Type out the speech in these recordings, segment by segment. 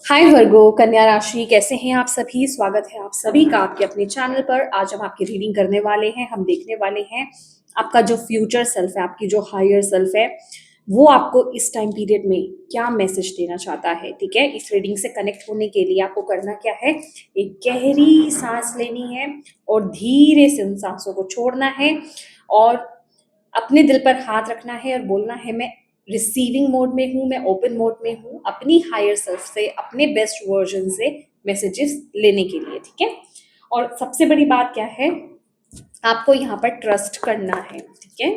हाय वर्गो कन्या राशि, कैसे हैं आप सभी। स्वागत है आप सभी का आपके अपने चैनल पर। आज हम आपकी रीडिंग करने वाले हैं। हम देखने वाले हैं आपका जो फ्यूचर सेल्फ है, आपकी जो हायर सेल्फ है, वो आपको इस टाइम पीरियड में क्या मैसेज देना चाहता है। ठीक है, इस रीडिंग से कनेक्ट होने के लिए आपको करना क्या है, एक गहरी सांस लेनी है और धीरे से उन सांसों को छोड़ना है और अपने दिल पर हाथ रखना है और बोलना है, मैं रिसीविंग मोड में हूँ, मैं ओपन मोड में हूँ, अपनी हायर सेल्फ से, अपने बेस्ट वर्जन से मैसेजेस लेने के लिए। ठीक है, और सबसे बड़ी बात क्या है, आपको यहाँ पर ट्रस्ट करना है। ठीक है,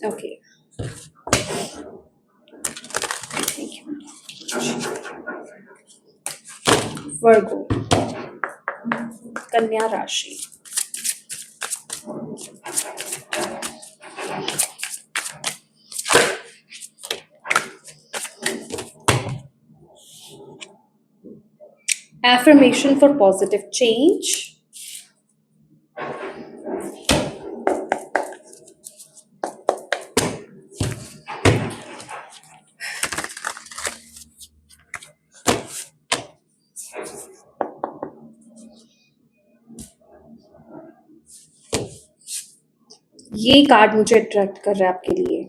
ओके, थैंक यू। वर्गो कन्या राशि, affirmation for positive change. ये कार्ड मुझे अट्रैक्ट कर रहा है आपके लिए,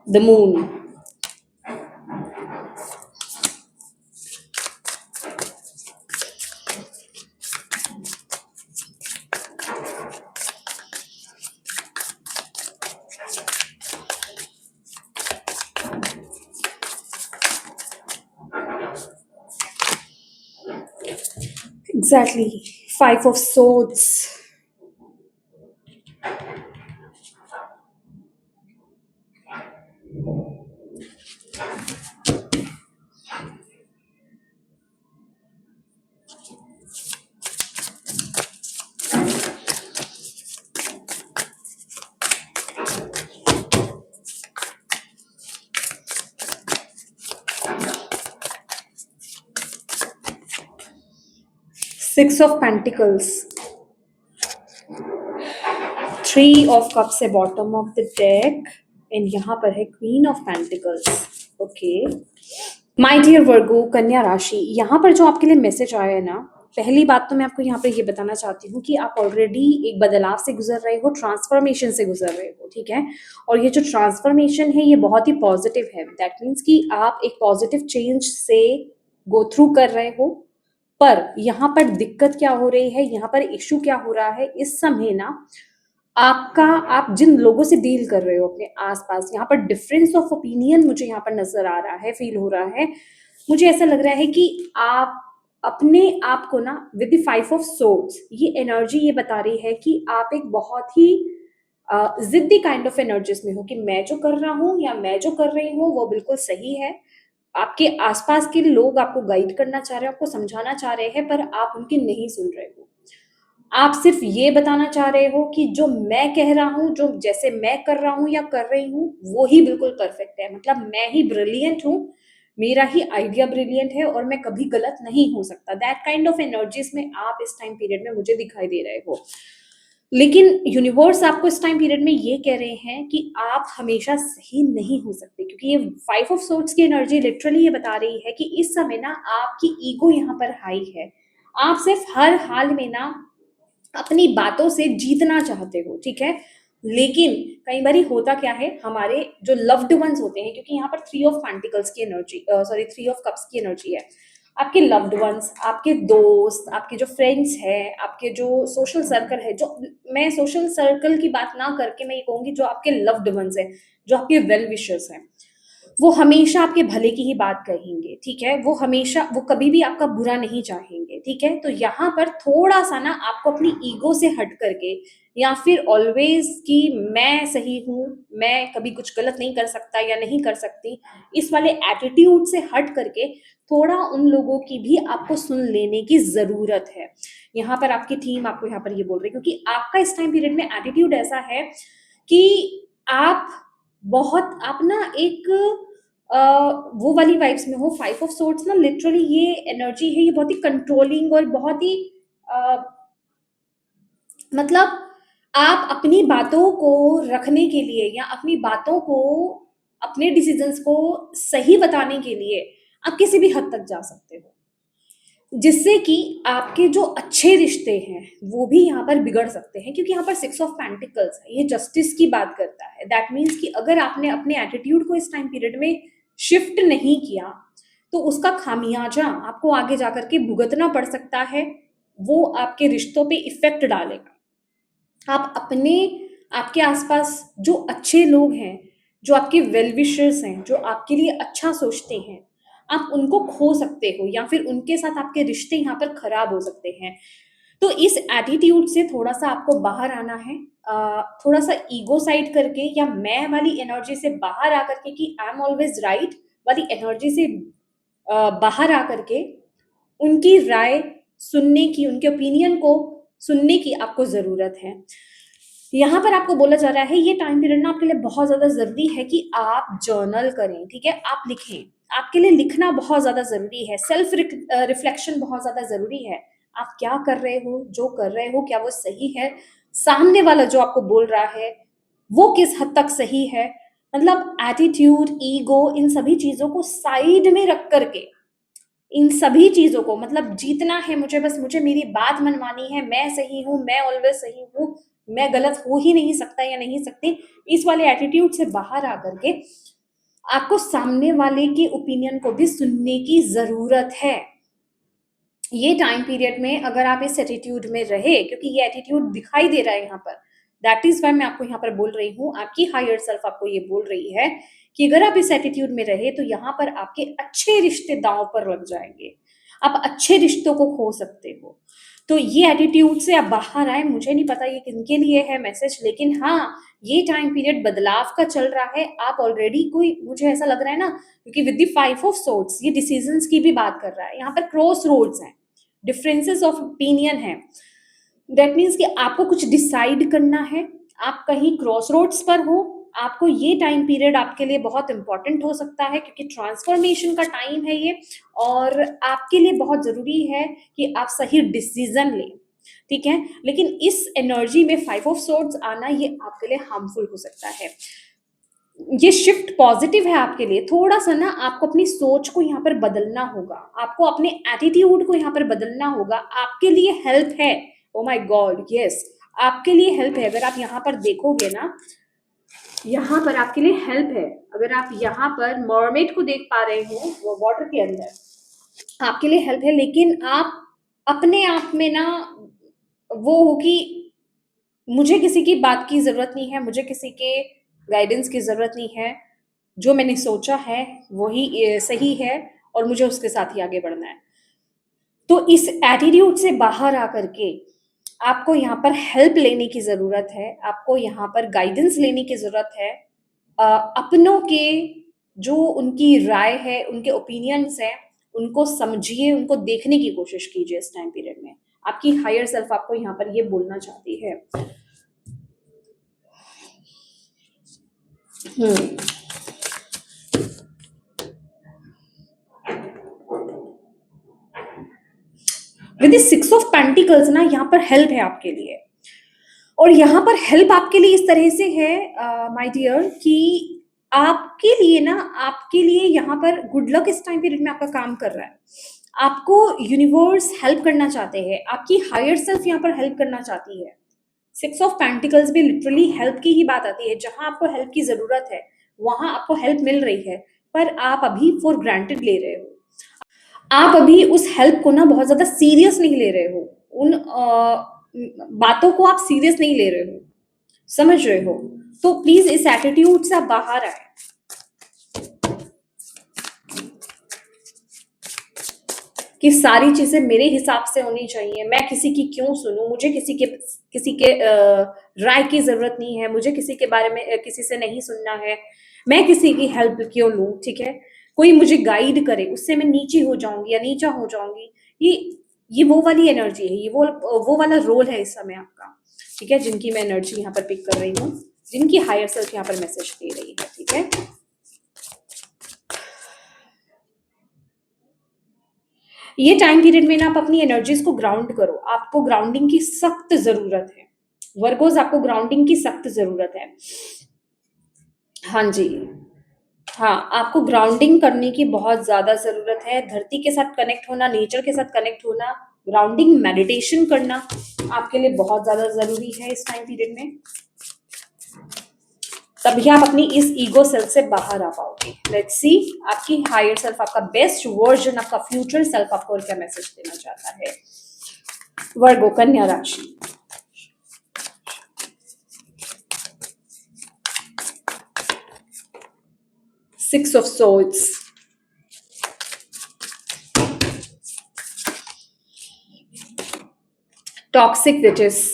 the moon. 5 of swords. Six of Pentacles. 3 of Cups है bottom of the deck and यहाँ पर है queen of pentacles. Okay, my dear Virgo कन्या राशि, यहाँ पर जो आपके लिए मैसेज आया है ना, पहली बात तो मैं आपको यहाँ पे ये बताना चाहती हूँ कि आप ऑलरेडी एक बदलाव से गुजर रहे हो, ट्रांसफॉर्मेशन से गुजर रहे हो। ठीक है, और ये जो ट्रांसफॉर्मेशन है ये बहुत ही पॉजिटिव है। दैट मीन्स कि आप एक पॉजिटिव चेंज से गो थ्रू कर रहे हो। पर यहाँ पर दिक्कत क्या हो रही है, यहाँ पर इश्यू क्या हो रहा है इस समय ना, आपका, आप जिन लोगों से डील कर रहे हो अपने आसपास, यहाँ पर डिफरेंस ऑफ ओपिनियन मुझे यहाँ पर नजर आ रहा है, फील हो रहा है। मुझे ऐसा लग रहा है कि आप अपने आप को ना, विद द 5 ऑफ सोर्ड्स, ये एनर्जी ये बता रही है कि आप एक बहुत ही जिद्दी काइंड ऑफ एनर्जीज में हो कि मैं जो कर रहा हूँ या मैं जो कर रही हूँ वो बिल्कुल सही है। आपके आसपास के लोग आपको गाइड करना चाह रहे हैं, आपको समझाना चाह रहे हैं, पर आप उनकी नहीं सुन रहे हो। आप सिर्फ ये बताना चाह रहे हो कि जो मैं कह रहा हूँ, जो जैसे मैं कर रहा हूँ या कर रही हूँ वो ही बिल्कुल परफेक्ट है, मतलब मैं ही ब्रिलियंट हूँ, मेरा ही आइडिया ब्रिलियंट है और मैं कभी गलत नहीं हो सकता। दैट काइंड ऑफ एनर्जीज में आप इस टाइम पीरियड में मुझे दिखाई दे रहे हो। लेकिन यूनिवर्स आपको इस टाइम पीरियड में ये कह रहे हैं कि आप हमेशा सही नहीं हो सकते, क्योंकि ये 5 ऑफ सोर्ड्स की एनर्जी लिटरली ये बता रही है कि इस समय ना आपकी ईगो यहाँ पर हाई है। आप सिर्फ हर हाल में ना अपनी बातों से जीतना चाहते हो। ठीक है, लेकिन कई बार होता क्या है, हमारे जो लव्ड वंस होते हैं, क्योंकि यहाँ पर 3 ऑफ पेंटिकल्स की एनर्जी, सॉरी 3 ऑफ कप्स की एनर्जी है, आपके लव्ड वंस, आपके दोस्त, आपके जो फ्रेंड्स हैं, आपके जो सोशल सर्कल है, जो, मैं सोशल सर्कल की बात ना करके मैं ये कहूंगी जो आपके लव्ड वंस हैं, जो आपके वेल विशर्स हैं, वो हमेशा आपके भले की ही बात कहेंगे। ठीक है, वो हमेशा, वो कभी भी आपका बुरा नहीं चाहेंगे। ठीक है, तो यहाँ पर थोड़ा सा ना आपको अपनी ईगो से हट करके, या फिर ऑलवेज कि मैं सही हूँ, मैं कभी कुछ गलत नहीं कर सकता या नहीं कर सकती, इस वाले एटीट्यूड से हट करके थोड़ा उन लोगों की भी आपको सुन लेने की जरूरत है। यहाँ पर आपकी टीम आपको यहाँ पर ये बोल रही है, क्योंकि आपका इस टाइम पीरियड में एटीट्यूड ऐसा है कि आप बहुत, आप ना एक वो वाली वाइब्स में हो। 5 ऑफ सोर्ड्स ना, लिटरली ये एनर्जी है, ये बहुत ही कंट्रोलिंग और बहुत ही मतलब आप अपनी बातों को रखने के लिए या अपनी बातों को अपने डिसीजंस को सही बताने के लिए आप किसी भी हद तक जा सकते हो, जिससे कि आपके जो अच्छे रिश्ते हैं वो भी यहाँ पर बिगड़ सकते हैं, क्योंकि यहाँ पर 6 ऑफ पेंटिकल्स है, ये जस्टिस की बात करता है। दैट मीन्स कि अगर आपने अपने एटीट्यूड को इस टाइम पीरियड में शिफ्ट नहीं किया तो उसका खामियाजा आपको आगे जाकर के भुगतना पड़ सकता है, वो आपके रिश्तों पे इफेक्ट डालेगा। आप अपने आपके आसपास जो अच्छे लोग हैं, जो आपके वेल विशर्स हैं, जो आपके लिए अच्छा सोचते हैं, आप उनको खो सकते हो या फिर उनके साथ आपके रिश्ते यहाँ पर खराब हो सकते हैं। तो इस एटीट्यूड से थोड़ा सा आपको बाहर आना है, थोड़ा सा ईगो साइड करके या मैं वाली एनर्जी से बाहर आकर के कि आई एम ऑलवेज राइट वाली एनर्जी से बाहर आकर के उनकी राय सुनने की, उनके ओपिनियन को सुनने की आपको ज़रूरत है। यहाँ पर आपको बोला जा रहा है ये टाइम पीरियड ना आपके लिए बहुत ज़्यादा ज़रूरी है कि आप जर्नल करें, ठीक है? आप लिखें, आपके लिए लिखना बहुत ज़्यादा ज़रूरी है, सेल्फ रिफ्लेक्शन बहुत ज़्यादा ज़रूरी है। आप क्या कर रहे हो, जो कर रहे हो, क्या वो सही है? सामने वाला जो आपको बोल रहा है, वो किस हद तक सही है? मतलब एटीट्यूड, ईगो, इन सभी चीज़ों को साइड में रख कर के, इन सभी चीज़ों को मतलब जीतना है मुझे, बस मुझे मेरी बात मनवानी है, मैं सही हूँ, मैं ऑलवेज सही हूँ, मैं गलत हो ही नहीं सकता या नहीं सकती, इस वाले एटीट्यूड से बाहर आकर के आपको सामने वाले के ओपिनियन को भी सुनने की ज़रूरत है। ये टाइम पीरियड में अगर आप इस एटीट्यूड में रहे, क्योंकि ये एटीट्यूड दिखाई दे रहा है यहाँ पर, दैट इज़ व्हाई मैं आपको यहाँ पर बोल रही हूँ, आपकी हायर सेल्फ आपको ये बोल रही है कि अगर आप इस एटीट्यूड में रहे तो यहाँ पर आपके अच्छे रिश्ते दांव पर लग जाएंगे, आप अच्छे रिश्तों को खो सकते हो। तो ये एटीट्यूड से आप बाहर आए, मुझे नहीं पता ये किनके लिए है मैसेज, लेकिन हाँ, ये टाइम पीरियड बदलाव का चल रहा है। आप ऑलरेडी कोई, मुझे ऐसा लग रहा है ना, क्योंकि विद द 5 ऑफ सोर्ड्स ये डिसीजंस की भी बात कर रहा है, यहाँ पर क्रॉस रोड्स हैं, डिफरेंसेस ऑफ ओपिनियन है। दैट मीन्स कि आपको कुछ डिसाइड करना है, आप कहीं क्रॉस रोड्स पर हो, आपको ये टाइम पीरियड आपके लिए बहुत इंपॉर्टेंट हो सकता है, क्योंकि ट्रांसफॉर्मेशन का टाइम है ये, और आपके लिए बहुत ज़रूरी है कि आप सही डिसीजन लें, ठीक है? लेकिन इस एनर्जी में 5 ऑफ सोर्ड्स आना ये आपके लिए हार्मफुल हो सकता है। ये शिफ्ट पॉजिटिव है आपके लिए, थोड़ा सा ना आपको अपनी सोच को यहाँ पर बदलना होगा, आपको अपने एटीट्यूड को यहाँ पर बदलना होगा, आपके लिए हेल्प है। ओ माय गॉड, यस, आपके लिए हेल्प है। अगर आप यहाँ पर देखोगे ना, यहाँ पर आपके लिए हेल्प है। अगर आप यहाँ पर मरमेड को देख पा रहे हो, वो वाटर के अंदर, आपके लिए हेल्प है। लेकिन आप अपने आप में ना वो हो कि मुझे किसी की बात की ज़रूरत नहीं है, मुझे किसी के गाइडेंस की ज़रूरत नहीं है, जो मैंने सोचा है वही सही है और मुझे उसके साथ ही आगे बढ़ना है। तो इस एटीट्यूड से बाहर आकर के आपको यहाँ पर हेल्प लेने की ज़रूरत है, आपको यहाँ पर गाइडेंस लेने की ज़रूरत है। अपनों के जो उनकी राय है, उनके ओपिनियंस हैं, उनको समझिए, उनको देखने की कोशिश कीजिए इस टाइम पीरियड में। आपकी हायर सेल्फ आपको यहाँ पर ये बोलना चाहती है। विद 6 ऑफ पेंटिकल्स ना यहाँ पर हेल्प है आपके लिए, और यहाँ पर हेल्प आपके लिए इस तरह से है माय डियर कि आपके लिए ना, आपके लिए यहाँ पर गुड लक इस टाइम पीरियड में आपका काम कर रहा है। आपको यूनिवर्स हेल्प करना चाहते हैं, आपकी हायर सेल्फ यहाँ पर हेल्प करना चाहती है। 6 ऑफ पेंटिकल्स भी लिटरली हेल्प की ही बात आती है। जहां आपको हेल्प की जरूरत है वहां आपको हेल्प मिल रही है, पर आप अभी फॉर ग्रांटेड ले रहे हो, आप अभी उस हेल्प को ना बहुत ज्यादा सीरियस नहीं ले रहे हो, उन बातों को आप सीरियस नहीं ले रहे हो, समझ रहे हो? तो प्लीज इस एटीट्यूड से आप बाहर आए। कि सारी चीजें मेरे हिसाब से होनी चाहिए, मैं किसी की क्यों सुनूं, मुझे किसी के राय की जरूरत नहीं है, मुझे किसी के बारे में किसी से नहीं सुनना है, मैं किसी की हेल्प क्यों लूं, ठीक है? कोई मुझे गाइड करे, उससे मैं नीची हो जाऊंगी या नीचा हो जाऊंगी। ये वो वाली एनर्जी है, ये वो वाला रोल है इस समय आपका, ठीक है? जिनकी मैं एनर्जी यहाँ पर पिक कर रही हूँ, जिनकी हायर सेल्फ यहाँ पर मैसेज दे रही है, ठीक है? ये टाइम पीरियड में ना आप अपनी एनर्जीज को ग्राउंड करो, आपको ग्राउंडिंग की सख्त जरूरत है वर्गोस, आपको ग्राउंडिंग की सख्त जरूरत है। हाँ जी, हाँ, आपको ग्राउंडिंग करने की बहुत ज़्यादा ज़रूरत है। धरती के साथ कनेक्ट होना, नेचर के साथ कनेक्ट होना, ग्राउंडिंग मेडिटेशन करना आपके लिए बहुत ज़्यादा ज़रूरी है इस टाइम पीरियड में। तभी आप अपनी इस ईगो सेल्फ से बाहर आ पाओगे। लेट्स सी आपकी हायर सेल्फ, आपका बेस्ट वर्जन, आपका फ्यूचर सेल्फ आपको क्या मैसेज देना चाहता है। वर्गो, कन्या राशि। Six of swords, toxic witches,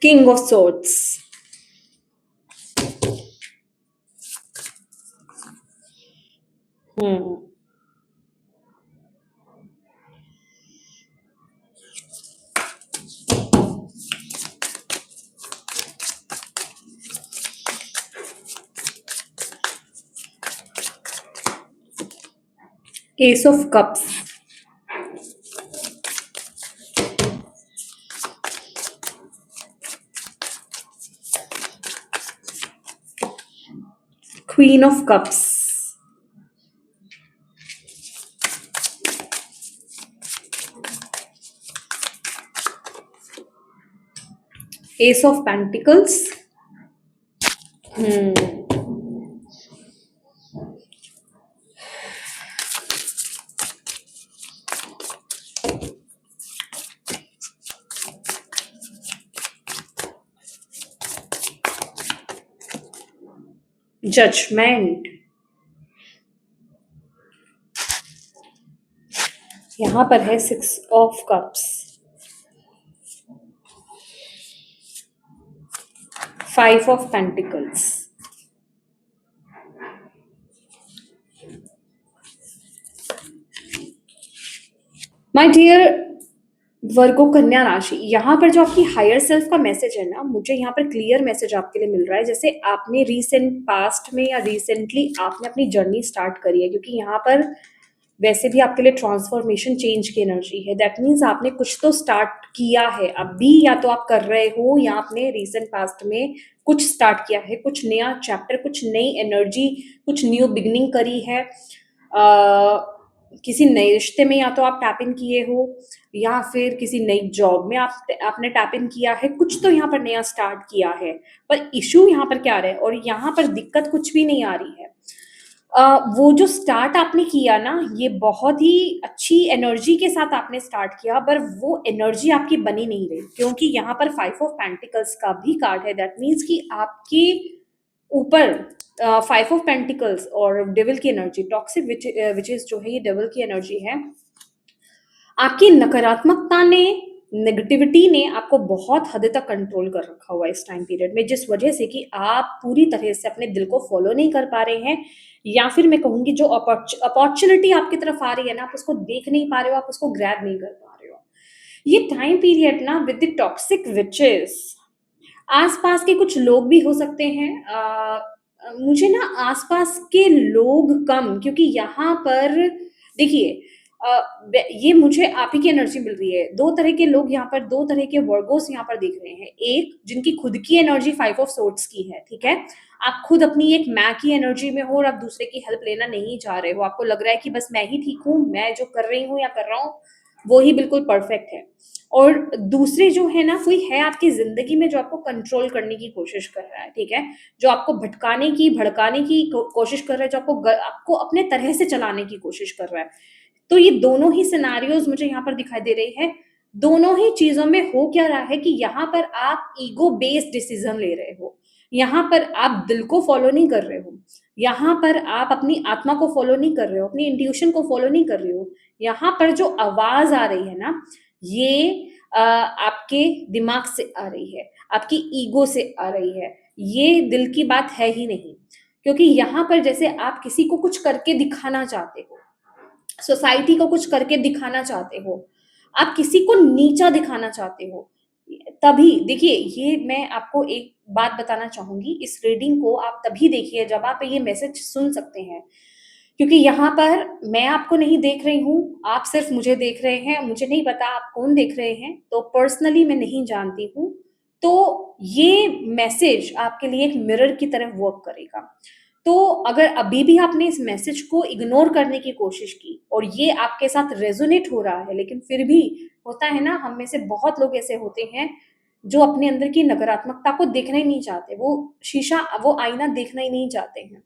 king of swords, ace of cups, queen of cups, ace of pentacles, judgement. यहां पर है six of cups, five of pentacles, my dear Virgo कन्या राशि। यहाँ पर जो आपकी हायर सेल्फ का मैसेज है ना, मुझे यहाँ पर क्लियर मैसेज आपके लिए मिल रहा है, जैसे आपने रीसेंट पास्ट में या रिसेंटली आपने अपनी जर्नी स्टार्ट करी है, क्योंकि यहाँ पर वैसे भी आपके लिए ट्रांसफॉर्मेशन चेंज की एनर्जी है। दैट मीन्स आपने कुछ तो स्टार्ट किया है अभी, या तो आप कर रहे हो या आपने रिसेंट पास्ट में कुछ स्टार्ट किया है, कुछ नया चैप्टर, कुछ नई एनर्जी, कुछ न्यू बिगनिंग करी है। किसी नए रिश्ते में या तो आप टैप इन किए हो, या फिर किसी नई जॉब में आपने टैप इन किया है, कुछ तो यहाँ पर नया स्टार्ट किया है। पर इशू यहाँ पर क्या आ रहा है, और यहाँ पर दिक्कत कुछ भी नहीं आ रही है। वो जो स्टार्ट आपने किया ना, ये बहुत ही अच्छी एनर्जी के साथ आपने स्टार्ट किया, पर वो एनर्जी आपकी बनी नहीं रही, क्योंकि यहाँ पर फाइव ऑफ पेंटिकल्स का भी कार्ड है। दैट मीन्स कि आपकी ऊपर फाइव ऑफ पेंटिकल्स और डेविल की एनर्जी, टॉक्सिक विचेस जो है, ये डेविल की एनर्जी है। आपकी नकारात्मकता ने, नेगेटिविटी ने आपको बहुत हद तक कंट्रोल कर रखा हुआ है इस टाइम पीरियड में, जिस वजह से कि आप पूरी तरह से अपने दिल को फॉलो नहीं कर पा रहे हैं, या फिर मैं कहूंगी जो अपॉर्चुनिटी आपकी तरफ आ रही है ना, आप उसको देख नहीं पा रहे हो, आप उसको ग्रैब नहीं कर पा रहे हो। ये टाइम पीरियड ना विद द टॉक्सिक विचेस, आसपास के कुछ लोग भी हो सकते हैं। मुझे ना आसपास के लोग कम, क्योंकि यहाँ पर देखिए, ये मुझे आप ही की एनर्जी मिल रही है। दो तरह के लोग यहाँ पर, दो तरह के वर्गोस यहाँ पर दिख रहे हैं। एक जिनकी खुद की एनर्जी फाइव ऑफ सोर्ड्स की है, ठीक है, आप खुद अपनी एक मैं की एनर्जी में हो और आप दूसरे की हेल्प लेना नहीं चाह रहे हो। आपको लग रहा है कि बस मैं ही ठीक हूँ, मैं जो कर रही हूँ या कर रहा हूँ वो ही बिल्कुल परफेक्ट है। और दूसरे जो है ना, कोई है आपकी जिंदगी में जो आपको कंट्रोल करने की कोशिश कर रहा है, ठीक है, जो आपको भटकाने की, भड़काने की कोशिश कर रहा है, जो आपको अपने तरह से चलाने की कोशिश कर रहा है। तो ये दोनों ही सिनारियोज मुझे यहाँ पर दिखाई दे रही है। दोनों ही चीजों में हो क्या रहा है कि यहाँ पर आप ईगो बेस्ड डिसीजन ले रहे हो, यहाँ पर आप दिल को फॉलो नहीं कर रहे हो, यहाँ पर आप अपनी आत्मा को फॉलो नहीं कर रहे हो, अपनी इंट्यूशन को फॉलो नहीं कर रहे हो। यहाँ पर जो आवाज आ रही है ना, ये आपके दिमाग से आ रही है, आपकी ईगो से आ रही है, ये दिल की बात है ही नहीं। क्योंकि यहाँ पर जैसे आप किसी को कुछ करके दिखाना चाहते हो, सोसाइटी को कुछ करके दिखाना चाहते हो, आप किसी को नीचा दिखाना चाहते हो। तभी देखिए, ये मैं आपको एक बात बताना चाहूंगी, इस रीडिंग को आप तभी देखिए जब आप ये मैसेज सुन सकते हैं। क्योंकि यहाँ पर मैं आपको नहीं देख रही हूँ, आप सिर्फ मुझे देख रहे हैं, मुझे नहीं पता आप कौन देख रहे हैं, तो पर्सनली मैं नहीं जानती हूँ। तो ये मैसेज आपके लिए एक मिरर की तरह वर्क करेगा। तो अगर अभी भी आपने इस मैसेज को इग्नोर करने की कोशिश की और ये आपके साथ रेजोनेट हो रहा है, लेकिन फिर भी होता है ना, हम में से बहुत लोग ऐसे होते हैं जो अपने अंदर की नकारात्मकता को देखना ही नहीं चाहते, वो आईना देखना ही नहीं चाहते हैं।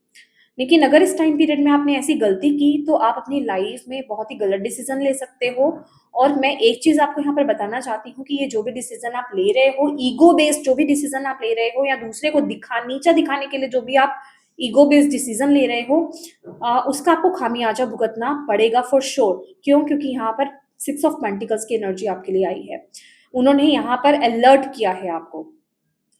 लेकिन अगर इस टाइम पीरियड में आपने ऐसी गलती की तो आप अपनी लाइफ में बहुत ही गलत डिसीजन ले सकते हो। और मैं एक चीज आपको यहाँ पर बताना चाहती हूँ कि ये जो भी डिसीजन आप ले रहे हो, ईगो बेस्ड जो भी डिसीजन आप ले रहे हो, या दूसरे को नीचा दिखाने के लिए जो भी आप ईगो बेस्ड डिसीजन ले रहे हो, उसका आपको खामियाजा भुगतना पड़ेगा फॉर श्योर। क्यों? क्योंकि यहाँ पर 6 ऑफ पेंटिकल्स की एनर्जी आपके लिए आई है। उन्होंने यहाँ पर अलर्ट किया है आपको।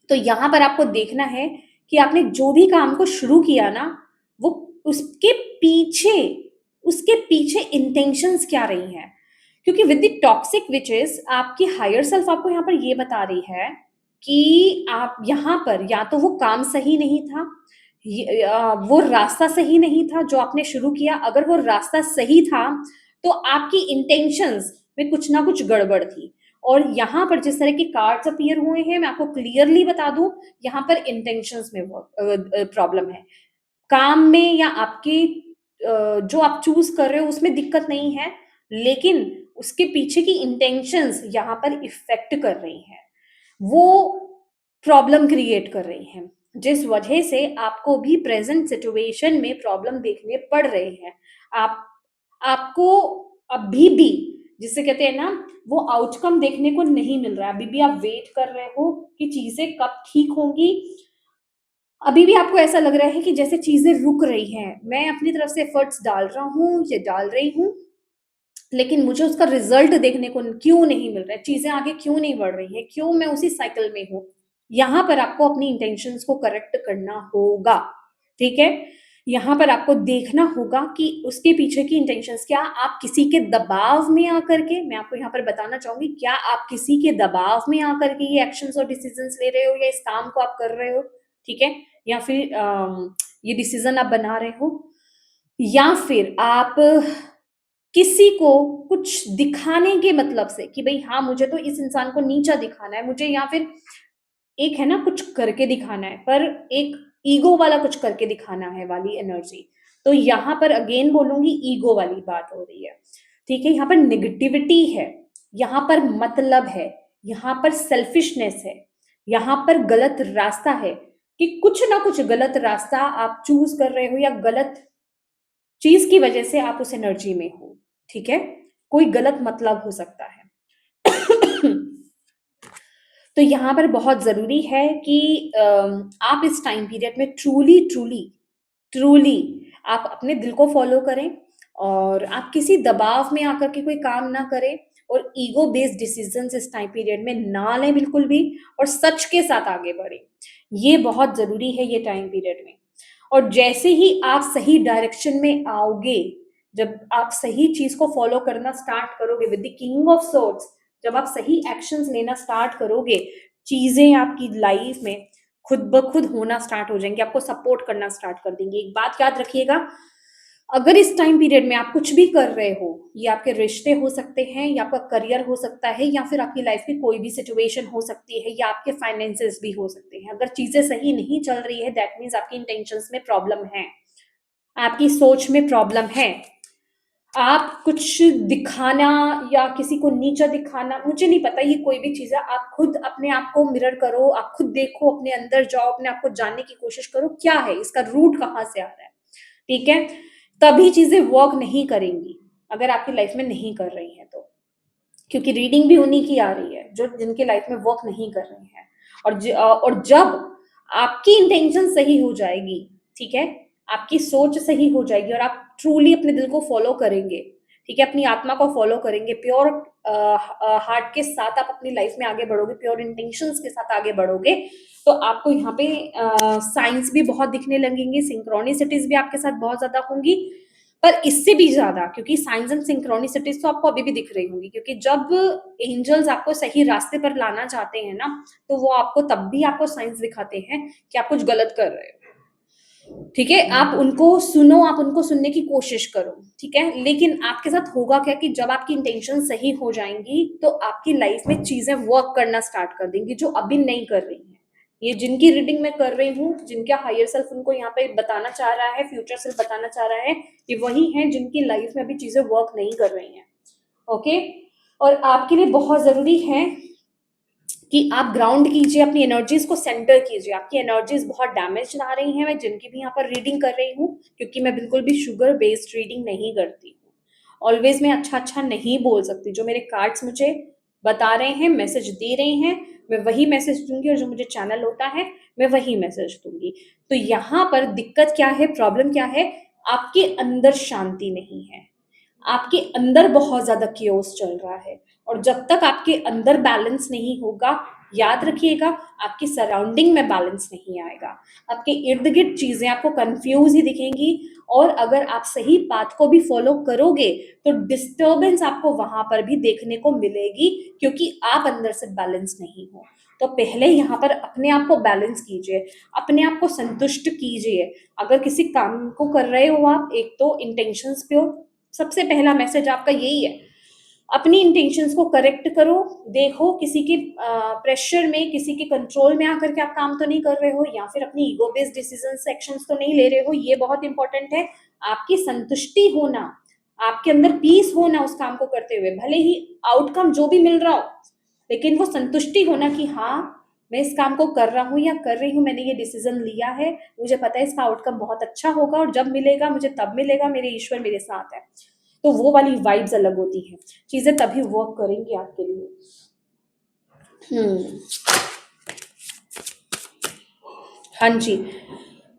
तो यहाँ पर आपको देखना है कि आपने जो भी काम को शुरू किया ना, वो उसके पीछे उसके पीछे इंटेंशंस क्या रही हैं। क्योंकि विद द टॉक्सिक विचेस आपकी हायर सेल्फ आपको यहाँ पर ये बता रही है कि आप यहाँ पर या तो वो काम सही नहीं था, वो रास्ता सही नहीं था जो आपने शुरू किया। अगर वो रास्ता सही था तो आपकी इंटेंशंस में कुछ ना कुछ गड़बड़ थी। और यहाँ पर जिस तरह के कार्ड्स अपीयर हुए हैं, मैं आपको क्लियरली बता दूं, यहाँ पर इंटेंशंस में प्रॉब्लम है। काम में या आपके जो आप चूज कर रहे हो उसमें दिक्कत नहीं है, लेकिन उसके पीछे की इंटेंशंस यहाँ पर इफेक्ट कर रही हैं, वो प्रॉब्लम क्रिएट कर रही हैं, जिस वजह से आपको भी प्रेजेंट सिचुएशन में प्रॉब्लम देखने पड़ रहे हैं। आप आपको अभी भी, जिसे कहते हैं ना, वो आउटकम देखने को नहीं मिल रहा है। अभी भी आप वेट कर रहे हो कि चीजें कब ठीक होंगी। अभी भी आपको ऐसा लग रहा है कि जैसे चीजें रुक रही हैं। मैं अपनी तरफ से एफर्ट्स डाल रहा हूँ, ये डाल रही हूँ, लेकिन मुझे उसका रिजल्ट देखने को क्यों नहीं मिल रहा है, चीजें आगे क्यों नहीं बढ़ रही है, क्यों मैं उसी साइकिल में हूँ। यहाँ पर आपको अपनी इंटेंशंस को करेक्ट करना होगा। ठीक है? यहाँ पर आपको देखना होगा कि उसके पीछे की इंटेंशंस क्या। आप किसी के दबाव में आकर के, मैं आपको यहाँ पर बताना चाहूंगी, क्या आप किसी के दबाव में आकर के ये एक्शंस और डिसीजंस ले रहे हो, या इस काम को आप कर रहे हो? ठीक है? या फिर ये डिसीजन आप बना रहे हो, या फिर आप किसी को कुछ दिखाने के मतलब से कि भाई हाँ, मुझे तो इस इंसान को नीचा दिखाना है, मुझे, या फिर एक है ना कुछ करके दिखाना है, पर एक ईगो वाला कुछ करके दिखाना है वाली एनर्जी। तो यहाँ पर अगेन बोलूंगी, ईगो वाली बात हो रही है। ठीक है? यहाँ पर नेगेटिविटी है, यहाँ पर मतलब है, यहाँ पर सेल्फिशनेस है, यहाँ पर गलत रास्ता है, कि कुछ ना कुछ गलत रास्ता आप चूज कर रहे हो, या गलत चीज की वजह से आप उस एनर्जी में हो। ठीक है? कोई गलत मतलब हो सकता है। तो यहाँ पर बहुत जरूरी है कि आप इस टाइम पीरियड में ट्रूली ट्रूली ट्रूली आप अपने दिल को फॉलो करें, और आप किसी दबाव में आकर के कोई काम ना करें, और ईगो बेस्ड डिसीजंस इस टाइम पीरियड में ना लें बिल्कुल भी, और सच के साथ आगे बढ़ें। ये बहुत जरूरी है ये टाइम पीरियड में। और जैसे ही आप सही डायरेक्शन में आओगे, जब आप सही चीज को फॉलो करना स्टार्ट करोगे with the king of swords, जब आप सही एक्शंस लेना स्टार्ट करोगे, चीजें आपकी लाइफ में खुद ब खुद होना स्टार्ट हो जाएंगे, आपको सपोर्ट करना स्टार्ट कर देंगे। एक बात याद रखिएगा, अगर इस टाइम पीरियड में आप कुछ भी कर रहे हो, ये आपके रिश्ते हो सकते हैं, या आपका करियर हो सकता है, या फिर आपकी लाइफ की कोई भी सिचुएशन हो सकती है, या आपके फाइनेंसेस भी हो सकते हैं। अगर चीजें सही नहीं चल रही है, दैट मीन्स आपकी इंटेंशंस में प्रॉब्लम है, आपकी सोच में प्रॉब्लम है। आप कुछ दिखाना या किसी को नीचा दिखाना, मुझे नहीं पता, ये कोई भी चीज है, आप खुद अपने आप को मिरर करो, आप खुद देखो, अपने अंदर जाओ, अपने आप को जानने की कोशिश करो, क्या है इसका रूट, कहाँ से आ रहा है। ठीक है? तभी चीजें वर्क नहीं करेंगी अगर आपकी लाइफ में नहीं कर रही है तो। क्योंकि रीडिंग भी उन्हीं की आ रही है जो जिनके लाइफ में वर्क नहीं कर रहे हैं। और जब आपकी इंटेंशन सही हो जाएगी, ठीक है, आपकी सोच सही हो जाएगी, और आप ट्रूली अपने दिल को फॉलो करेंगे, ठीक है, अपनी आत्मा को फॉलो करेंगे, प्योर हार्ट के साथ आप अपनी लाइफ में आगे बढ़ोगे, प्योर इंटेंशंस के साथ आगे बढ़ोगे, तो आपको यहाँ पे साइंस भी बहुत दिखने लगेंगे, सिंक्रोनिसिटीज भी आपके साथ बहुत ज्यादा होंगी। पर इससे भी ज्यादा, क्योंकि साइंस एंड सिंक्रोनिसिटीज तो आपको अभी भी दिख रही होंगी, क्योंकि जब एंजल्स आपको सही रास्ते पर लाना चाहते हैं ना, तो वो आपको तब भी आपको साइंस दिखाते हैं कि आप कुछ गलत कर रहे हो। ठीक है, आप उनको सुनो, आप उनको सुनने की कोशिश करो, ठीक है। लेकिन आपके साथ होगा क्या कि जब आपकी इंटेंशन सही हो जाएंगी तो आपकी लाइफ में चीजें वर्क करना स्टार्ट कर देंगी जो अभी नहीं कर रही हैं। ये जिनकी रीडिंग मैं कर रही हूँ, जिनका हायर सेल्फ उनको यहाँ पे बताना चाह रहा है, फ्यूचर सेल्फ बताना चाह रहा है, ये वही है जिनकी लाइफ में अभी चीजें वर्क नहीं कर रही हैं। ओके, और आपके लिए बहुत जरूरी है कि आप ग्राउंड कीजिए, अपनी एनर्जीज को सेंटर कीजिए। आपकी एनर्जीज बहुत डैमेज आ रही हैं, मैं जिनकी भी यहाँ पर रीडिंग कर रही हूँ, क्योंकि मैं बिल्कुल भी शुगर बेस्ड रीडिंग नहीं करती हूँ। ऑलवेज मैं अच्छा अच्छा नहीं बोल सकती। जो मेरे कार्ड्स मुझे बता रहे हैं, मैसेज दे रहे हैं, मैं वही मैसेज दूंगी, और जो मुझे चैनल होता है मैं वही मैसेज दूंगी। तो यहाँ पर दिक्कत क्या है, प्रॉब्लम क्या है, आपके अंदर शांति नहीं है, आपके अंदर बहुत ज्यादा क्योस चल रहा है। और जब तक आपके अंदर बैलेंस नहीं होगा, याद रखिएगा, आपकी सराउंडिंग में बैलेंस नहीं आएगा, आपके इर्द गिर्द चीजें आपको कंफ्यूज ही दिखेंगी। और अगर आप सही पाथ को भी फॉलो करोगे तो डिस्टर्बेंस आपको वहां पर भी देखने को मिलेगी, क्योंकि आप अंदर से बैलेंस नहीं हो। तो पहले यहाँ पर अपने आप को बैलेंस कीजिए, अपने आप को संतुष्ट कीजिए। अगर किसी काम को कर रहे हो आप, एक तो इंटेंशंस पे हो, सबसे पहला मैसेज आपका यही है, अपनी इंटेंशंस को करेक्ट करो। देखो किसी के प्रेशर में, किसी के कंट्रोल में आकर के आप काम तो नहीं कर रहे हो, या फिर अपनी ईगो बेस्ड डिसीजन एक्शंस तो नहीं ले रहे हो। ये बहुत इंपॉर्टेंट है। आपकी संतुष्टि होना, आपके अंदर पीस होना उस काम को करते हुए, भले ही आउटकम जो भी मिल रहा हो, लेकिन वो संतुष्टि होना कि हाँ, मैं इस काम को कर रहा हूँ या कर रही हूँ, मैंने ये डिसीजन लिया है, मुझे पता है इसका आउटकम बहुत अच्छा होगा, और जब मिलेगा मुझे तब मिलेगा, मेरे ईश्वर मेरे साथ है। तो वो वाली वाइब्स अलग होती हैं, चीजें तभी वर्क करेंगी आपके लिए। हम्म। हाँ जी।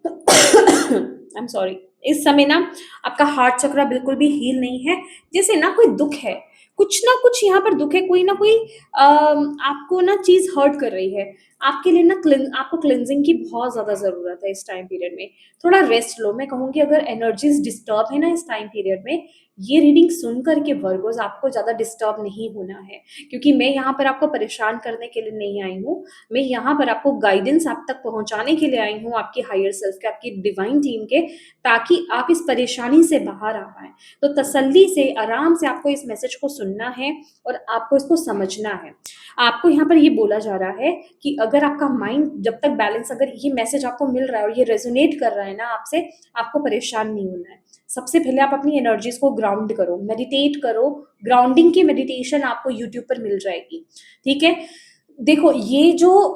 I am sorry. इस समय ना आपका हार्ट चक्र बिल्कुल भी हील नहीं है। जैसे ना कोई दुख है, कुछ ना कुछ यहाँ पर दुख है, कोई ना कोई आपको ना चीज हर्ट कर रही है। आपके लिए ना आपको क्लिनजिंग की बहुत ज्यादा जरूरत है इस टाइम पीरियड में। थोड़ा रेस्ट लो। मैं कहूंगी अगर एनर्जीज डिस्टर्ब है ना इस टाइम पीरियड में, ये रीडिंग सुन करके वर्गोस आपको ज्यादा डिस्टर्ब नहीं होना है, क्योंकि मैं यहाँ पर आपको परेशान करने के लिए नहीं आई हूँ। मैं यहाँ पर आपको गाइडेंस आप तक पहुंचाने के लिए आई हूँ, आपकी हायर सेल्फ के, आपकी डिवाइन टीम के, ताकि आप इस परेशानी से बाहर आ पाए। तो तसल्ली से, आराम से आपको इस मैसेज को सुनना है और आपको इसको समझना है। आपको यहाँ पर ये बोला जा रहा है कि अगर आपका माइंड जब तक बैलेंस, अगर ये मैसेज आपको मिल रहा है और ये रेजोनेट कर रहा है ना आपसे, आपको परेशान नहीं होना है। सबसे पहले आप अपनी एनर्जीज को ग्राउंड करो, मेडिटेट करो। ग्राउंडिंग की मेडिटेशन आपको यूट्यूब पर मिल जाएगी, ठीक है। देखो, ये जो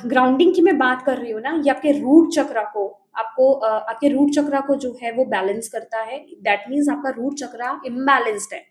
ग्राउंडिंग की मैं बात कर रही हूँ ना, ये आपके रूट चक्रा को, आपके रूट चक्रा को जो है वो बैलेंस करता है। दैट मीन्स आपका रूट चक्रा इम्बैलेंस्ड है,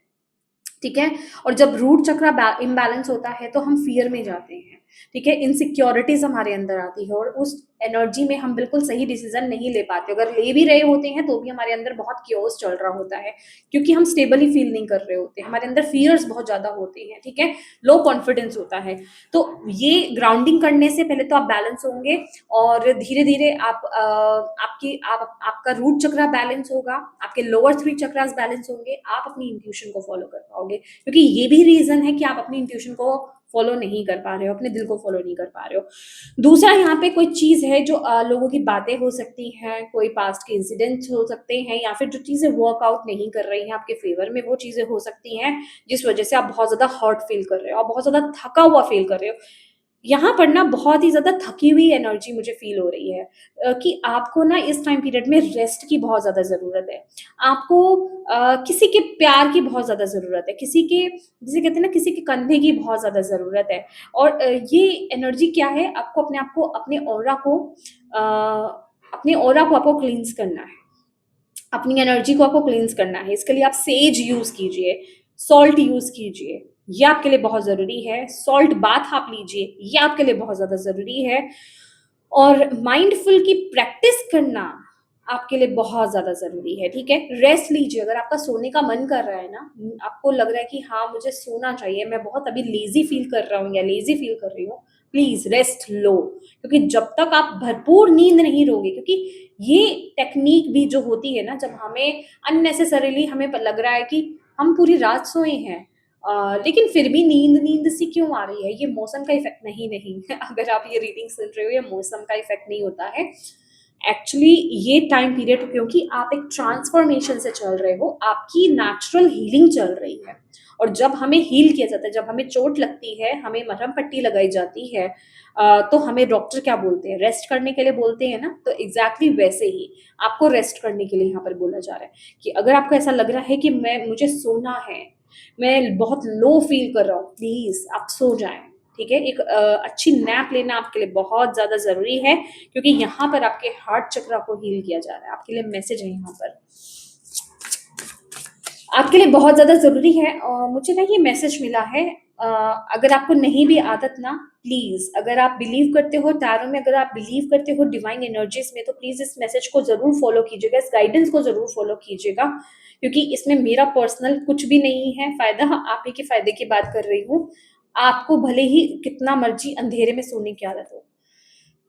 ठीक है। और जब रूट चक्रा इम्बैलेंस होता है तो हम फियर में जाते हैं, ठीक है। इनसिक्योरिटीज हमारे अंदर आती है, और उस एनर्जी में हम बिल्कुल सही डिसीजन नहीं ले पाते। अगर ले भी रहे होते हैं तो भी हमारे अंदर बहुत क्योस चल रहा होता है, क्योंकि हम स्टेबली फील नहीं कर रहे होते, हमारे अंदर फियर्स बहुत ज्यादा होते हैं, ठीक है। लो कॉन्फिडेंस होता है। तो ये ग्राउंडिंग करने से पहले तो आप बैलेंस होंगे, और धीरे धीरे आपका रूट चक्रा बैलेंस होगा, आपके लोअर 3 चक्रास बैलेंस होंगे, आप अपनी इंट्यूशन को फॉलो कर पाओगे। क्योंकि ये भी रीजन है कि आप अपनी इंट्यूशन को फॉलो नहीं कर पा रहे हो, अपने दिल को फॉलो नहीं कर पा रहे हो। दूसरा, यहाँ पे कोई चीज है जो लोगों की बातें हो सकती हैं, कोई पास्ट के इंसिडेंट्स हो सकते हैं, या फिर जो चीजें वर्कआउट नहीं कर रही हैं आपके फेवर में, वो चीजें हो सकती हैं जिस वजह से आप बहुत ज्यादा हर्ट फील कर रहे हो, आप बहुत ज्यादा थका हुआ फील कर रहे हो। यहाँ पर ना बहुत ही ज़्यादा थकी हुई एनर्जी मुझे फ़ील हो रही है, कि आपको ना इस टाइम पीरियड में रेस्ट की बहुत ज़्यादा ज़रूरत है। आपको किसी के प्यार की बहुत ज़्यादा ज़रूरत है, किसी के, जिसे कहते हैं ना, किसी के कंधे की बहुत ज़्यादा ज़रूरत है। और ये एनर्जी क्या है, आपको अपने आप को, अपने ऑरा को आपको क्लींस करना है, अपनी एनर्जी को आपको क्लींस करना है। इसके लिए आप सेज यूज़ कीजिए, सॉल्ट यूज़ कीजिए, ये आपके लिए बहुत ज़रूरी है। सॉल्ट बाथ आप लीजिए, ये आपके लिए बहुत ज़्यादा ज़रूरी है। और माइंडफुल की प्रैक्टिस करना आपके लिए बहुत ज़्यादा ज़रूरी है, ठीक है। रेस्ट लीजिए। अगर आपका सोने का मन कर रहा है ना, आपको लग रहा है कि हाँ मुझे सोना चाहिए, मैं बहुत अभी लेज़ी फ़ील कर रहा हूँ या लेज़ी फ़ील कर रही हूँ, प्लीज़ रेस्ट लो। क्योंकि जब तक आप भरपूर नींद नहीं लोगे, क्योंकि ये टेक्नीक भी जो होती है ना, जब हमें अननेसेसरीली हमें लग रहा है कि हम पूरी रात सोए हैं, लेकिन फिर भी नींद नींद सी क्यों आ रही है, ये मौसम का इफेक्ट नहीं। अगर आप ये रीडिंग सुन रहे हो, ये मौसम का इफेक्ट नहीं होता है। एक्चुअली ये टाइम पीरियड, क्योंकि आप एक ट्रांसफॉर्मेशन से चल रहे हो, आपकी नेचुरल हीलिंग चल रही है। और जब हमें हील किया जाता है, जब हमें चोट लगती है, हमें मरहम पट्टी लगाई जाती है, तो हमें डॉक्टर क्या बोलते हैं, रेस्ट करने के लिए बोलते हैं ना। तो एग्जैक्टली वैसे ही आपको रेस्ट करने के लिए यहाँ पर बोला जा रहा है कि अगर आपको ऐसा लग रहा है कि मुझे सोना है, मैं बहुत लो फील कर रहा हूँ, प्लीज आप सो जाएं। ठीक है, एक अच्छी नैप लेना आपके लिए बहुत ज्यादा जरूरी है, क्योंकि यहाँ पर आपके हार्ट चक्र को हील किया जा रहा है। आपके लिए मैसेज है यहाँ पर, आपके लिए बहुत ज़्यादा ज़रूरी है। मुझे ना ये मैसेज मिला है। अगर आपको नहीं भी आदत ना, प्लीज़, अगर आप बिलीव करते हो टैरो में, अगर आप बिलीव करते हो डिवाइन एनर्जीज में, तो प्लीज़ इस मैसेज को ज़रूर फॉलो कीजिएगा, इस गाइडेंस को ज़रूर फॉलो कीजिएगा, क्योंकि इसमें मेरा पर्सनल कुछ भी नहीं है फ़ायदा। आप ही के फ़ायदे की बात कर रही हूँ। आपको भले ही कितना मर्जी अंधेरे में सोने की आदत हो,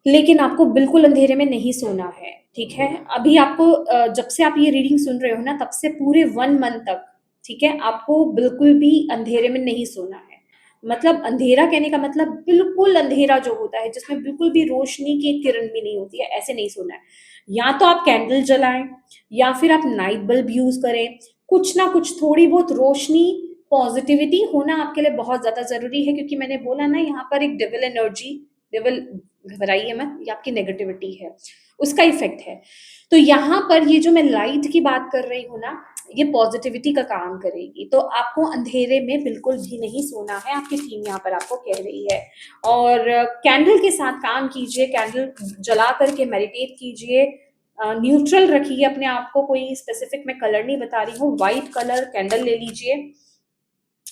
लेकिन आपको बिल्कुल अंधेरे में नहीं सोना है। ठीक है, अभी आपको जब से आप ये रीडिंग सुन रहे हो ना, तब से पूरे 1 मंथ तक, ठीक है, आपको बिल्कुल भी अंधेरे में नहीं सोना है। मतलब अंधेरा कहने का मतलब बिल्कुल अंधेरा जो होता है, जिसमें बिल्कुल भी रोशनी की किरण भी नहीं होती है, ऐसे नहीं सोना है। या तो आप कैंडल जलाएं, या फिर आप नाइट बल्ब यूज करें। कुछ ना कुछ थोड़ी बहुत रोशनी, पॉजिटिविटी होना आपके लिए बहुत ज्यादा जरूरी है, क्योंकि मैंने बोला ना, यहाँ पर एक डेविल एनर्जी, डेविल, घबराइए मत, ये आपकी नेगेटिविटी है, उसका इफेक्ट है। तो यहाँ पर ये जो मैं लाइट की बात कर रही हूँ ना, ये पॉजिटिविटी का काम करेगी। तो आपको अंधेरे में बिल्कुल भी नहीं सोना है, आपकी टीम यहाँ पर आपको कह रही है। और कैंडल के साथ काम कीजिए, कैंडल जला करके मेडिटेट कीजिए, न्यूट्रल रखिए अपने आप को, कोई स्पेसिफिक मैं कलर नहीं बता रही हूँ, व्हाइट कलर कैंडल ले लीजिए।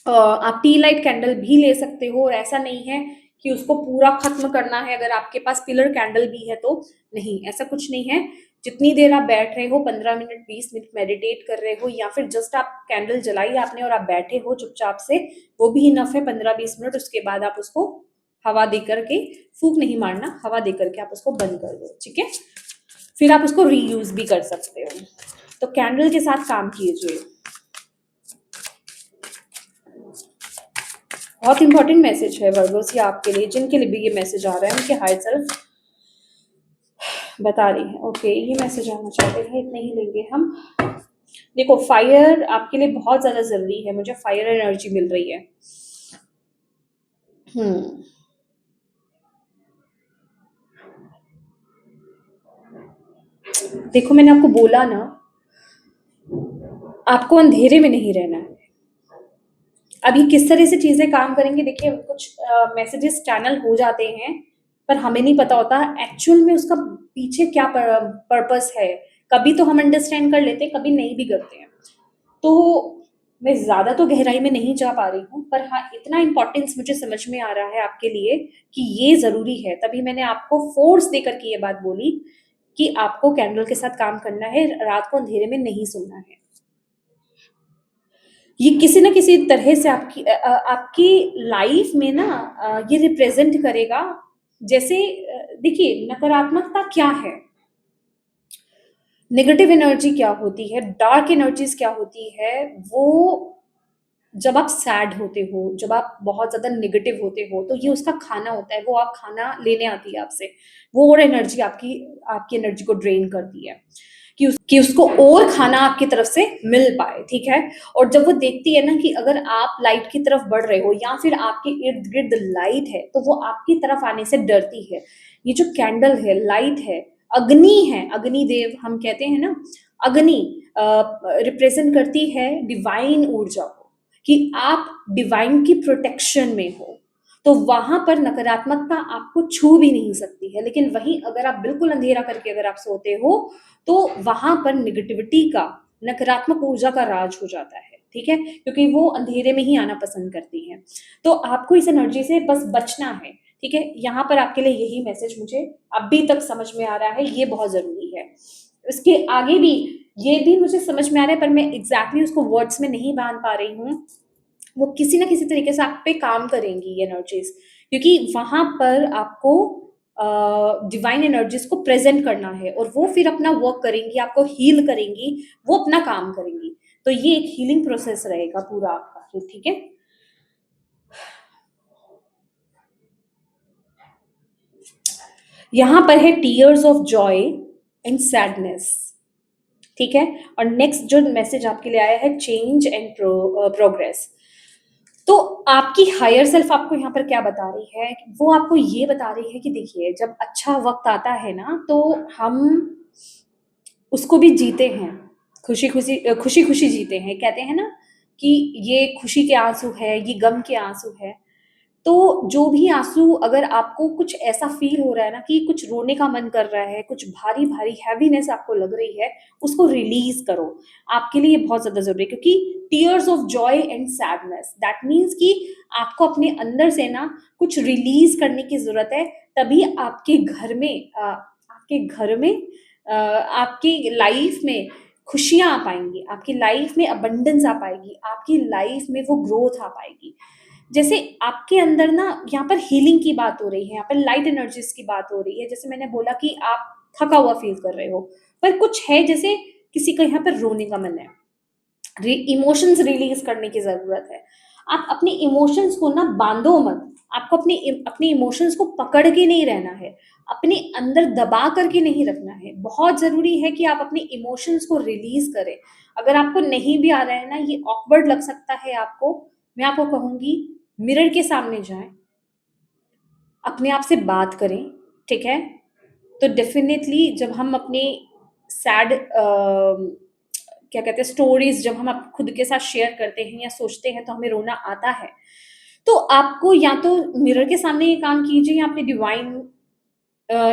आप टी लाइट कैंडल भी ले सकते हो, और ऐसा नहीं है कि उसको पूरा खत्म करना है, अगर आपके पास पिलर कैंडल भी है तो। नहीं, ऐसा कुछ नहीं है। जितनी देर आप बैठ रहे हो, 15 मिनट 20 मिनट मेडिटेट कर रहे हो, या फिर जस्ट आप कैंडल जलाई आपने और आप बैठे हो चुपचाप से, वो भी इनफ है, 15-20 मिनट। उसके बाद आप उसको हवा दे करके, फूक नहीं मारना, हवा दे करके आप उसको बंद कर दो। ठीक है, फिर आप उसको रीयूज भी कर सकते हो। तो कैंडल के साथ काम कीजिए। बहुत इंपॉर्टेंट मैसेज है वर्गोस, ये आपके लिए, जिनके लिए भी ये मैसेज आ रहा है, उनके हायर सेल्फ बता रही है। ओके, ये मैसेज आना चाहते हैं, इतने ही लेंगे हम। देखो, फायर आपके लिए बहुत ज्यादा जरूरी है, मुझे फायर एनर्जी मिल रही है। हम्म, देखो मैंने आपको बोला ना, आपको अंधेरे में नहीं रहना है। अभी किस तरह से चीजें काम करेंगे, देखिए, कुछ मैसेजेस चैनल हो जाते हैं, पर हमें नहीं पता होता एक्चुअल में उसका पीछे क्या पर्पस है। कभी तो हम अंडरस्टैंड कर लेते हैं, कभी नहीं भी करते हैं। तो मैं ज्यादा तो गहराई में नहीं जा पा रही हूँ, पर हाँ, इतना इंपॉर्टेंस मुझे समझ में आ रहा है आपके लिए कि ये जरूरी है, तभी मैंने आपको फोर्स देकर के ये बात बोली कि आपको कैंडल के साथ काम करना है, रात को अंधेरे में नहीं सोना है। ये किसी ना किसी तरह से आपकी लाइफ में ना, ये रिप्रेजेंट करेगा। जैसे देखिए, नकारात्मकता क्या है, नेगेटिव एनर्जी क्या होती है, डार्क एनर्जीज क्या होती है, वो जब आप सैड होते हो, जब आप बहुत ज्यादा नेगेटिव होते हो, तो ये उसका खाना होता है, वो आप खाना लेने आती है आपसे, वो और एनर्जी आपकी आपकी एनर्जी को ड्रेन करती है, कि उसको और खाना आपकी तरफ से मिल पाए। ठीक है, और जब वो देखती है ना कि अगर आप लाइट की तरफ बढ़ रहे हो, या फिर आपके इर्द गिर्द लाइट है, तो वो आपकी तरफ आने से डरती है। ये जो कैंडल है, लाइट है, अग्नि है, अग्नि देव हम कहते हैं ना, अग्नि रिप्रेजेंट करती है डिवाइन ऊर्जा को, कि आप डिवाइन की प्रोटेक्शन में हो। तो वहां पर नकारात्मकता आपको छू भी नहीं सकती है। लेकिन वहीं अगर आप बिल्कुल अंधेरा करके अगर आप सोते हो, तो वहां पर निगेटिविटी का, नकारात्मक ऊर्जा का राज हो जाता है। ठीक है, क्योंकि वो अंधेरे में ही आना पसंद करती है। तो आपको इस एनर्जी से बस बचना है। ठीक है, यहाँ पर आपके लिए यही मैसेज मुझे अभी तक समझ में आ रहा है, ये बहुत जरूरी है। इसके आगे भी ये भी मुझे समझ में आ रहा है, पर मैं एग्जैक्टली उसको वर्ड्स में नहीं बांध पा रही हूँ। वो किसी ना किसी तरीके से आप पे काम करेंगी ये एनर्जीज, क्योंकि वहां पर आपको डिवाइन एनर्जीज को प्रेजेंट करना है, और वो फिर अपना वर्क करेंगी, आपको हील करेंगी, वो अपना काम करेंगी। तो ये एक हीलिंग प्रोसेस रहेगा पूरा आपका। ठीक है, यहाँ पर है tears of Joy, and sadness. ठीक है, और नेक्स्ट जो मैसेज आपके लिए आया है, चेंज एंड प्रोग्रेस। तो आपकी हायर सेल्फ आपको यहाँ पर क्या बता रही है? वो आपको ये बता रही है कि देखिए, जब अच्छा वक्त आता है ना, तो हम उसको भी जीते हैं, खुशी खुशी खुशी खुशी जीते हैं। कहते हैं ना कि ये खुशी के आंसू है, ये गम के आंसू है। तो जो भी आंसू, अगर आपको कुछ ऐसा फील हो रहा है ना कि कुछ रोने का मन कर रहा है, कुछ भारी भारी हैवीनेस आपको लग रही है, उसको रिलीज करो। आपके लिए ये बहुत ज्यादा जरूरी है, क्योंकि tears of Joy and sadness, that means कि आपको अपने अंदर से ना कुछ रिलीज करने की जरूरत है। तभी आपके घर में आपकी लाइफ में खुशियां आ पाएंगी, आपकी लाइफ में अबंडेंस आ पाएगी, आपकी लाइफ में वो ग्रोथ आ पाएगी। जैसे आपके अंदर ना, यहाँ पर हीलिंग की बात हो रही है, यहाँ पर लाइट एनर्जीज की बात हो रही है। जैसे मैंने बोला कि आप थका हुआ फील कर रहे हो, पर कुछ है, जैसे किसी का यहाँ पर रोने का मन है, इमोशंस रिलीज करने की जरूरत है। आप अपने इमोशंस को ना बांधो मत। आपको अपने इमोशंस को पकड़ के नहीं रहना है, अपने अंदर दबा करके नहीं रखना है। बहुत जरूरी है कि आप अपने इमोशंस को रिलीज करें। अगर आपको नहीं भी आ रहा है ना, ये ऑकवर्ड लग सकता है आपको, मैं आपको कहूंगी मिरर के सामने जाएं, अपने आप से बात करें। ठीक है, तो डेफिनेटली जब हम अपने सैड क्या कहते हैं स्टोरीज, जब हम खुद के साथ शेयर करते हैं या सोचते हैं, तो हमें रोना आता है। तो आपको या तो मिरर के सामने ये काम कीजिए, या अपने डिवाइन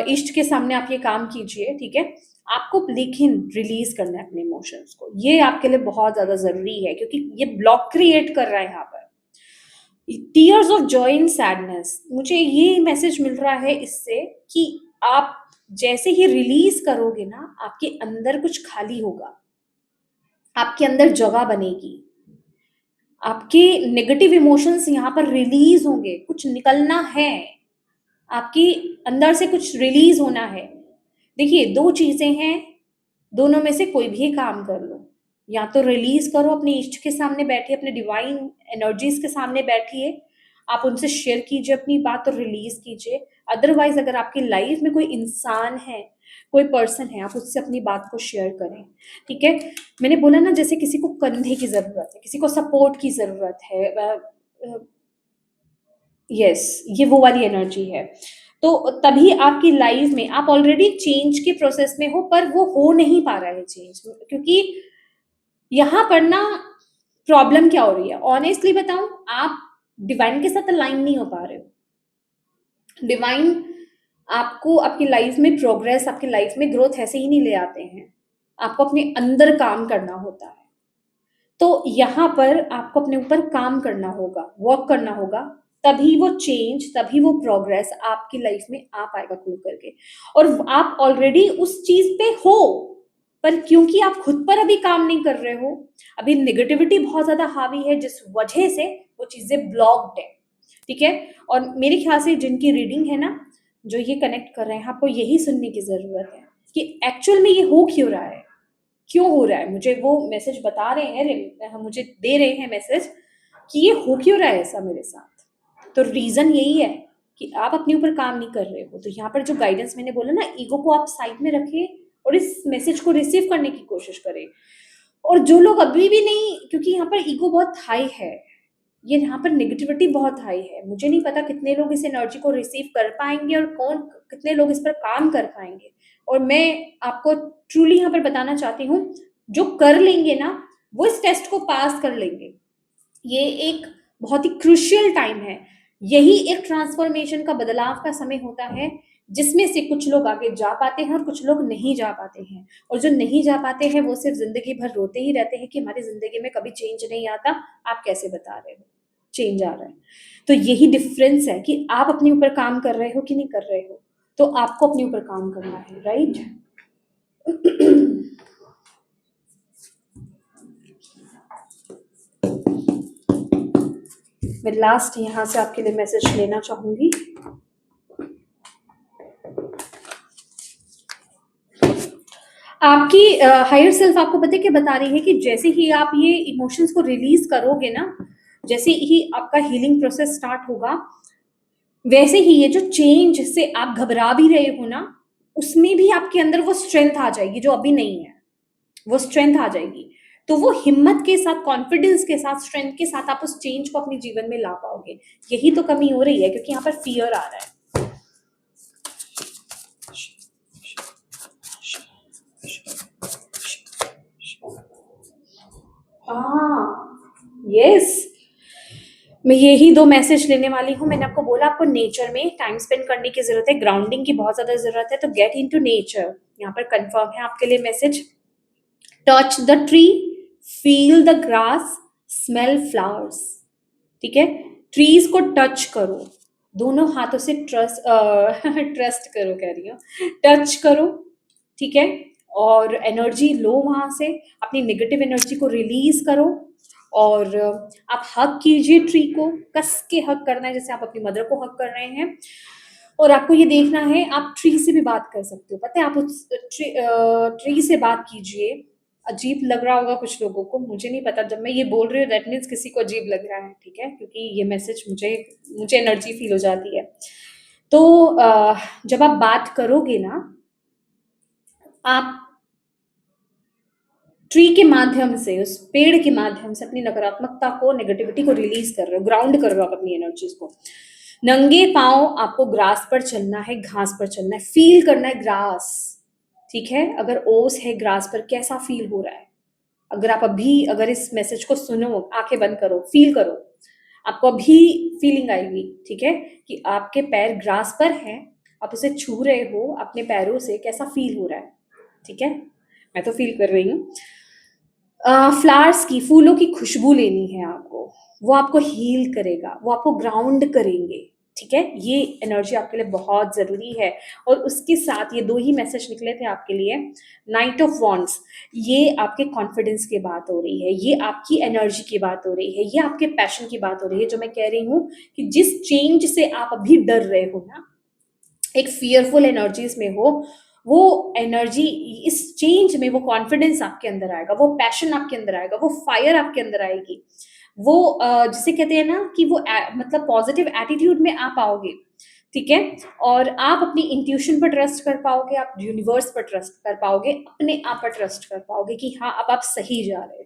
इष्ट के सामने आप ये काम कीजिए। ठीक है, आपको लेकिन रिलीज करना है अपने इमोशंस को। ये आपके लिए बहुत ज्यादा जरूरी है, क्योंकि ये ब्लॉक क्रिएट कर रहा है यहाँ पर। Tears of Joy and sadness, मुझे ये मैसेज मिल रहा है इससे कि आप जैसे ही रिलीज करोगे ना, आपके अंदर कुछ खाली होगा, आपके अंदर जगह बनेगी, आपके नेगेटिव इमोशंस यहाँ पर रिलीज होंगे, कुछ निकलना है, आपके अंदर से कुछ रिलीज होना है। देखिए, दो चीजें हैं, दोनों में से कोई भी काम कर लो। या तो रिलीज करो, अपने इष्ट के सामने बैठिए, अपने डिवाइन एनर्जीज के सामने बैठिए, आप उनसे शेयर कीजिए अपनी बात और रिलीज कीजिए। अदरवाइज अगर आपकी लाइफ में कोई इंसान है, कोई पर्सन है, आप उससे अपनी बात को शेयर करें। ठीक है, मैंने बोला ना, जैसे किसी को कंधे की जरूरत है, किसी को सपोर्ट की जरूरत है, यस, ये वो वाली एनर्जी है। तो तभी आपकी लाइफ में आप ऑलरेडी चेंज के प्रोसेस में हो, पर वो हो नहीं पा रहा है चेंज, क्योंकि यहाँ पर ना प्रॉब्लम क्या हो रही है, ऑनेस्टली बताऊं, आप डिवाइन के साथ अलाइन नहीं हो पा रहे हो। डिवाइन आपको आपकी लाइफ में प्रोग्रेस, आपकी लाइफ में ग्रोथ ऐसे ही नहीं ले आते हैं, आपको अपने अंदर काम करना होता है। तो यहाँ पर आपको अपने ऊपर काम करना होगा, वर्क करना होगा, तभी वो चेंज, तभी वो प्रोग्रेस आपकी लाइफ में आ पाएगा खुल करके। और आप ऑलरेडी उस चीज पे हो, पर क्योंकि आप खुद पर अभी काम नहीं कर रहे हो, अभी नेगेटिविटी बहुत ज्यादा हावी है, जिस वजह से वो चीजें ब्लॉक्ड है। ठीक है, और मेरे ख्याल से जिनकी रीडिंग है ना, जो ये कनेक्ट कर रहे हैं, आपको यही सुनने की जरूरत है कि एक्चुअल में ये हो क्यों रहा है, क्यों हो रहा है। मुझे वो मैसेज बता रहे हैं, मुझे दे रहे हैं मैसेज कि ये हो क्यों रहा है ऐसा मेरे साथ। तो रीजन यही है कि आप अपने ऊपर काम नहीं कर रहे हो। तो यहाँ पर जो गाइडेंस मैंने बोला ना, ईगो को आप साइड में रखें और इस मैसेज को रिसीव करने की कोशिश करें। और जो लोग अभी भी नहीं, क्योंकि यहाँ पर ईगो बहुत हाई है, ये यहाँ पर नेगेटिविटी बहुत हाई है, मुझे नहीं पता कितने लोग इस एनर्जी को रिसीव कर पाएंगे और कितने लोग इस पर काम कर पाएंगे। और मैं आपको ट्रूली यहाँ पर बताना चाहती हूँ, जो कर लेंगे ना, वो इस टेस्ट को पास कर लेंगे। ये एक बहुत ही क्रूशियल टाइम है, यही एक ट्रांसफॉर्मेशन का, बदलाव का समय होता है, जिसमें से कुछ लोग आगे जा पाते हैं और कुछ लोग नहीं जा पाते हैं। और जो नहीं जा पाते हैं, वो सिर्फ जिंदगी भर रोते ही रहते हैं कि हमारी जिंदगी में कभी चेंज नहीं आता। आप कैसे बता रहे हो चेंज आ रहा है? तो यही डिफरेंस है कि आप अपने ऊपर काम कर रहे हो कि नहीं कर रहे हो। तो आपको अपने ऊपर काम करना है, राइट? मैं लास्ट यहाँ से आपके लिए मैसेज लेना चाहूंगी। आपकी हायर सेल्फ आपको पता है क्या बता रही है कि जैसे ही आप ये इमोशंस को रिलीज करोगे ना, जैसे ही आपका हीलिंग प्रोसेस स्टार्ट होगा, वैसे ही ये जो चेंज से आप घबरा भी रहे हो ना, उसमें भी आपके अंदर वो स्ट्रेंथ आ जाएगी जो अभी नहीं है, वो स्ट्रेंथ आ जाएगी। तो वो हिम्मत के साथ, कॉन्फिडेंस के साथ, स्ट्रेंथ के साथ आप उस चेंज को अपने जीवन में ला पाओगे। यही तो कमी हो रही है, क्योंकि यहाँ पर फियर आ रहा है। यस, मैं यही 2 मैसेज लेने वाली हूँ। मैंने आपको बोला आपको नेचर में टाइम स्पेंड करने की ज़रूरत है, ग्राउंडिंग की बहुत ज़्यादा ज़रूरत है, तो गेट इनटू नेचर। यहाँ पर कन्फर्म है आपके लिए message. Touch the tree, feel the grass, smell flowers. ठीक है? ट्रीज़ को टच करो, दोनों हाथों से ट्रस्ट करो कह रही हूँ, टच करो, ठीक है? और एनर्जी लो वहाँ से, अपनी नेगेटिव एनर्जी को रिलीज़ करो और आप हग कीजिए ट्री को, कस के हग करना है जैसे आप अपनी मदर को हग कर रहे हैं। और आपको ये देखना है, आप ट्री से भी बात कर सकते हो, पता है? आप उस ट्री से बात कीजिए। अजीब लग रहा होगा कुछ लोगों को, मुझे नहीं पता। जब मैं ये बोल रही हूँ दैट मीन्स किसी को अजीब लग रहा है, ठीक है? क्योंकि ये मैसेज मुझे एनर्जी फील हो जाती है। तो जब आप बात करोगे ना, आप ट्री के माध्यम से, उस पेड़ के माध्यम से अपनी नकारात्मकता को, नेगेटिविटी को रिलीज कर रहे हो, ग्राउंड कर रहे हो आप अपनी एनर्जीज को। नंगे पांव आपको ग्रास पर चलना है, घास पर चलना है, फील करना है ग्रास, ठीक है? अगर ओस है ग्रास पर, कैसा फील हो रहा है? अगर इस मैसेज को सुनो, आंखें बंद करो, फील करो, आपको अभी फीलिंग आएगी, ठीक है? कि आपके पैर ग्रास पर हैं, आप उसे छू रहे हो अपने पैरों से, कैसा फील हो रहा है, ठीक है? मैं तो फील कर रही हूँ। फ्लावर्स की, फूलों की खुशबू लेनी है आपको, वो आपको हील करेगा, वो आपको ग्राउंड करेंगे, ठीक है? ये एनर्जी आपके लिए बहुत ज़रूरी है। और उसके साथ ये 2 ही मैसेज निकले थे आपके लिए। नाइट ऑफ वॉन्ड्स, ये आपके कॉन्फिडेंस की बात हो रही है, ये आपकी एनर्जी की बात हो रही है, ये आपके पैशन की बात हो रही है। जो मैं कह रही हूँ कि जिस चेंज से आप अभी डर रहे हो ना, एक फियरफुल एनर्जीज में हो, वो एनर्जी, इस चेंज में वो कॉन्फिडेंस आपके अंदर आएगा, वो पैशन आपके अंदर आएगा, वो फायर आपके अंदर आएगी, वो जिसे कहते हैं ना कि वो मतलब पॉजिटिव एटीट्यूड में आप आओगे, ठीक है? और आप अपनी इंट्यूशन पर ट्रस्ट कर पाओगे, आप यूनिवर्स पर ट्रस्ट कर पाओगे, अपने आप पर ट्रस्ट कर पाओगे कि हाँ, अब आप सही जा रहे हो।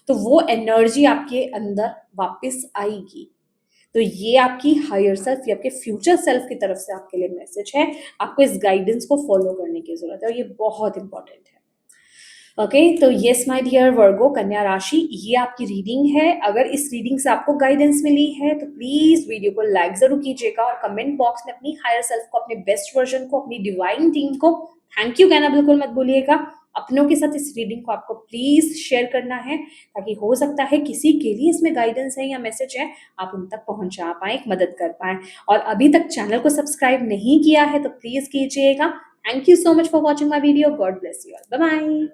तो वो एनर्जी आपके अंदर वापस आएगी। तो ये आपकी हायर सेल्फ या आपके फ्यूचर सेल्फ की तरफ से आपके लिए मैसेज है। आपको इस गाइडेंस को फॉलो करने की जरूरत है और ये बहुत इंपॉर्टेंट है। ओके, तो यस माय डियर वर्गो, कन्या राशि, ये आपकी रीडिंग है। अगर इस रीडिंग से आपको गाइडेंस मिली है तो प्लीज वीडियो को लाइक जरूर कीजिएगा और कमेंट बॉक्स में अपनी हायर सेल्फ को, अपने बेस्ट वर्जन को, अपनी डिवाइन टीम को थैंक यू कहना बिल्कुल मत भूलिएगा। अपनों के साथ इस रीडिंग को आपको प्लीज शेयर करना है, ताकि हो सकता है किसी के लिए इसमें गाइडेंस है या मैसेज है, आप उन तक पहुंचा पाए, मदद कर पाए। और अभी तक चैनल को सब्सक्राइब नहीं किया है तो प्लीज कीजिएगा। Thank you so much for watching my video. God bless you all. Bye bye.